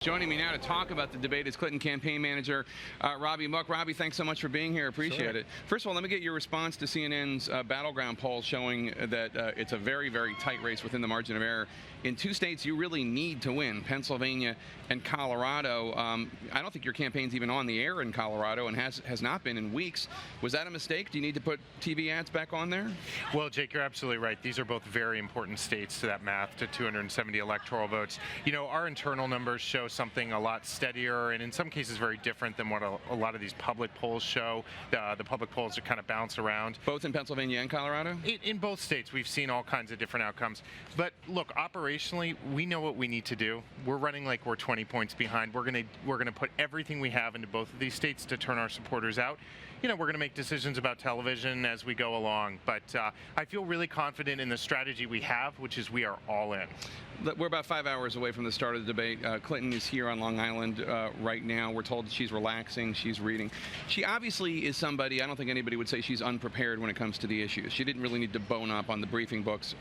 Joining me now to talk about the debate is Clinton campaign manager Robbie Mook. Robbie, thanks so much for being here. Appreciate it. First of all, let me get your response to CNN's battleground poll showing that it's a very, very tight race within the margin of error. In two states you really need to win, Pennsylvania and Colorado. I don't think your campaign's even on the air in Colorado and has not been in weeks. Was that a mistake? Do you need to put TV ads back on there? Well, Jake, you're absolutely right. These are both very important states to that math, to 270 electoral votes. You know, our internal numbers show something a lot steadier and in some cases very different than what a lot of these public polls show. The public polls are kind of bounce around. Both in Pennsylvania and Colorado? In both states, we've seen all kinds of different outcomes. But look, operationally, we know what we need to do. We're running like we're 20 points behind. We're gonna put everything we have into both of these states to turn our supporters out. You know, we're going to make decisions about television as we go along, but I feel really confident in the strategy we have, which is we are all in. We're about 5 hours away from the start of the debate. Clinton is here on Long Island right now. We're told that she's relaxing, she's reading. She obviously is somebody, I don't think anybody would say she's unprepared when it comes to the issues. She didn't really need to bone up on the briefing books.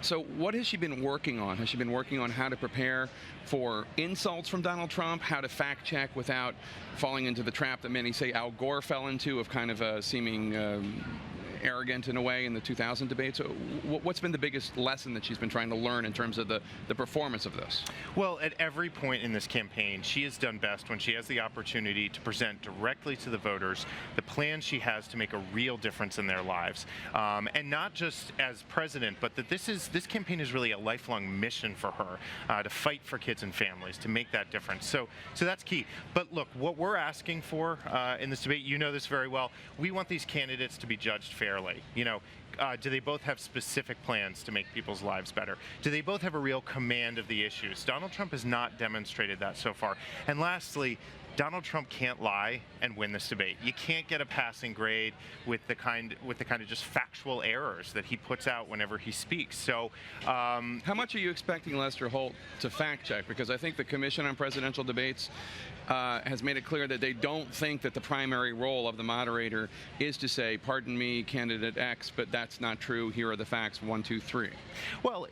So what has she been working on? Has she been working on how to prepare for insults from Donald Trump, how to fact check without falling into the trap that many say Al Gore fell into of kind of seeming arrogant in a way in the 2000 debate? So what's been the biggest lesson that she's been trying to learn in terms of the performance of this? Well, at every point in this campaign, she has done best when she has the opportunity to present directly to the voters the plan she has to make a real difference in their lives. And not just as president, but that this campaign is really a lifelong mission for her, to fight for kids and families, to make that difference. So that's key. But look, what we're asking for in this debate, you know this very well, we want these candidates to be judged fairly. You know, do they both have specific plans to make people's lives better? Do they both have a real command of the issues? Donald Trump has not demonstrated that so far. And lastly, Donald Trump can't lie and win this debate. You can't get a passing grade with the kind of just factual errors that he puts out whenever he speaks. So, how much are you expecting Lester Holt to fact check? Because I think the Commission on Presidential Debates has made it clear that they don't think that the primary role of the moderator is to say, "Pardon me, candidate X, but that's not true. Here are the facts. 1, 2, 3." Well,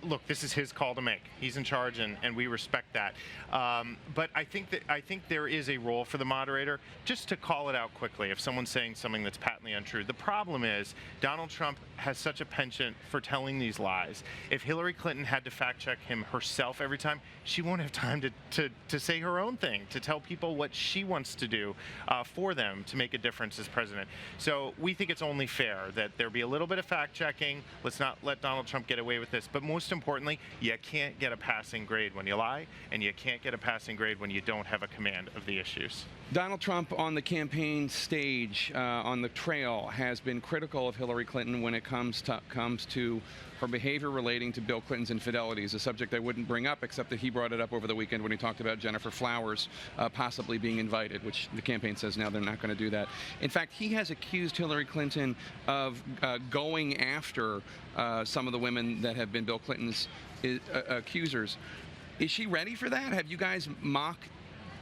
look, this is his call to make. He's in charge, and we respect that. But I think there is a role for the moderator just to call it out quickly if someone's saying something that's patently untrue. The problem is Donald Trump has such a penchant for telling these lies. If Hillary Clinton had to fact check him herself every time, she won't have time to say her own thing, to tell people what she wants to do for them to make a difference as president. So we think it's only fair that there be a little bit of fact checking. Let's not let Donald Trump get away with this. But most importantly, you can't get a passing grade when you lie, and you can't get a passing grade when you don't have a command of the issues. Donald Trump on the campaign stage, on the trail, has been critical of Hillary Clinton when it comes to her behavior relating to Bill Clinton's infidelities, a subject I wouldn't bring up except that he brought it up over the weekend when he talked about Gennifer Flowers possibly being invited, which the campaign says now they're not going to do that. In fact, he has accused Hillary Clinton of going after some of the women that have been Bill Clinton's accusers. Is she ready for that? Have you guys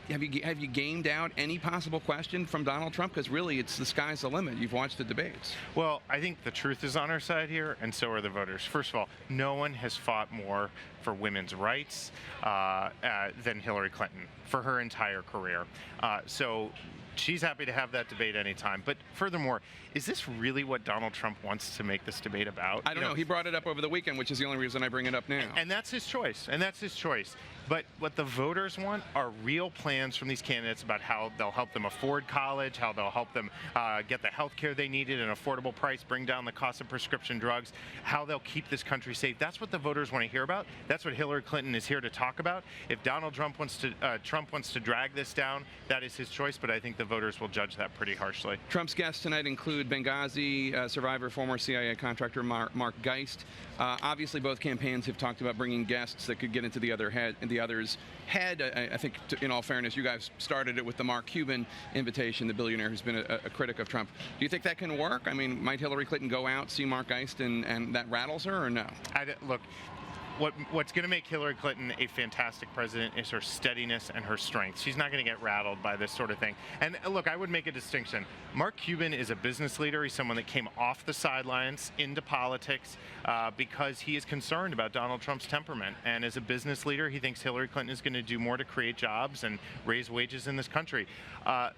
have you gamed out any possible question from Donald Trump? Because really, it's the sky's the limit. You've watched the debates. Well, I think the truth is on our side here, and so are the voters. First of all, no one has fought more for women's rights than Hillary Clinton for her entire career. So she's happy to have that debate anytime. But furthermore, is this really what Donald Trump wants to make this debate about? I don't know. He brought it up over the weekend, which is the only reason I bring it up now. And that's his choice. And that's his choice. But what the voters want are real plans from these candidates about how they'll help them afford college, how they'll help them get the health care they need at an affordable price, bring down the cost of prescription drugs, how they'll keep this country safe. That's what the voters want to hear about. That's what Hillary Clinton is here to talk about. If Donald Trump wants to drag this down, that is his choice, but I think the voters will judge that pretty harshly. Trump's guests tonight include Benghazi survivor, former CIA contractor Mark Geist. Obviously, both campaigns have talked about bringing guests that could get into the other's head. I think, in all fairness, you guys started it with the Mark Cuban invitation, the billionaire who's been a critic of Trump. Do you think that can work? I mean, might Hillary Clinton go out, see Mark Geist, and that rattles her, or no? Look, what's going to make Hillary Clinton a fantastic president is her steadiness and her strength. She's not going to get rattled by this sort of thing. And look, I would make a distinction. Mark Cuban is a business leader. He's someone that came off the sidelines into politics because he is concerned about Donald Trump's temperament. And as a business leader, he thinks Hillary Clinton is going to do more to create jobs and raise wages in this country.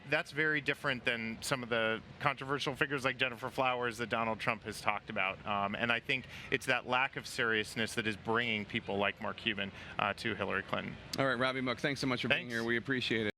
That's very different than some of the controversial figures like Jennifer Flowers that Donald Trump has talked about. And I think it's that lack of seriousness that is bringing people like Mark Cuban to Hillary Clinton. All right, Robbie Mook, thanks so much for being here. We appreciate it.